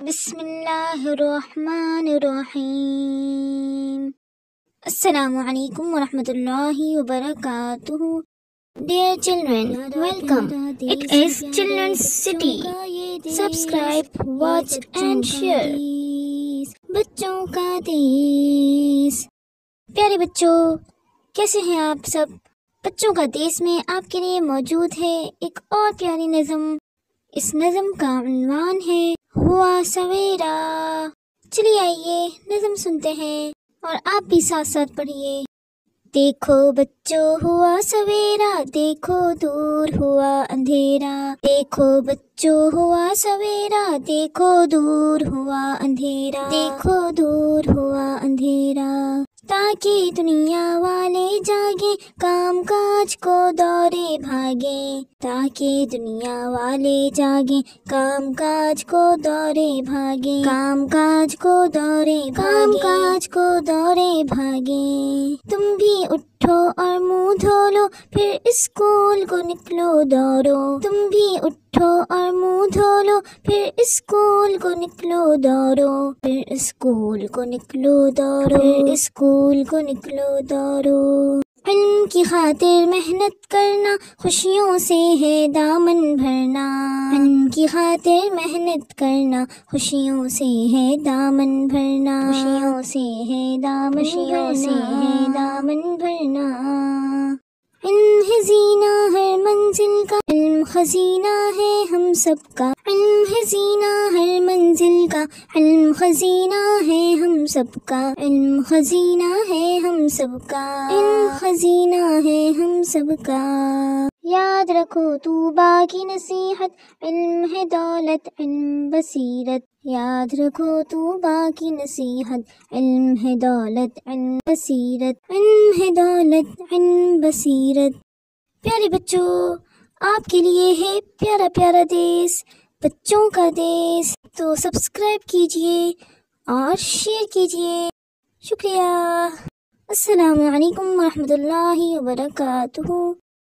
بسم اللہ الرحمن الرحیم۔ السلام علیکم ورحمۃ اللہ وبرکاتہ۔ Dear children, welcome. It is Children's City. Subscribe, watch and share. بچوں کا دیس۔ پیارے بچوں، کیسے ہیں آپ سب؟ بچوں کا دیس میں آپ کے لیے موجود ہے ایک اور پیاری نظم۔ اس نظم کا عنوان ہے ہوا سویرا۔ چلیے آئیے نظم سنتے ہیں اور آپ بھی ساتھ ساتھ پڑھیے۔ دیکھو بچوں ہوا سویرا، دیکھو دور ہوا اندھیرا۔ دیکھو بچوں ہوا سویرا، دیکھو دور ہوا اندھیرا۔ دیکھو دور ہوا اندھیرا، تاکہ دنیا والے جاگے، کام کاج کو دورے بھاگے۔ تاکہ دنیا والے جاگے، کام کاج کو دورے بھاگے۔ کام کاج کو دورے بھاگے، کام کاج کو دورے بھاگے۔ تم بھی اٹھو اور منہ دھو لو، پھر اسکول کو نکلو دوڑو۔ تم بھی اٹھو اور منہ دھو لو، پھر اسکول کو نکلو دوڑو۔ پھر اسکول کو نکلو دوڑو، پھر اسکول کو نکلو دوڑو۔ علم کی خاطر محنت کرنا، خوشیوں سے ہے دامن بھرنا۔ علم کی خاطر محنت کرنا، خوشیوں سے ہے دامن بھرنا۔ خوشیوں سے ہے دامن بھرنا، خوشیوں سے ہے دامن بھرنا۔ علم ہے زینہ ہر منزل کا، علم خزینہ ہے ہم سب کا۔ علم ہے زینہ ہر منزل کا، علم خزینہ ہے ہم سب کا۔ علم خزینہ ہے ہم سب کا، علم خزینہ ہے ہم سب کا۔ یاد رکھو طوبیٰ کی نصیحت، علم ہے دولت علم بصیرت۔ یاد رکھو طوبیٰ کی نصیحت، علم ہے دولت علم بصیرت۔ علم ہے دولت علم بصیرت۔ پیارے بچوں، آپ کے لیے ہے پیارا پیارا دیس، بچوں کا دیس۔ تو سبسکرائب کیجئے اور شیئر کیجئے۔ شکریہ۔ السلام علیکم ورحمۃ اللہ وبرکاتہ۔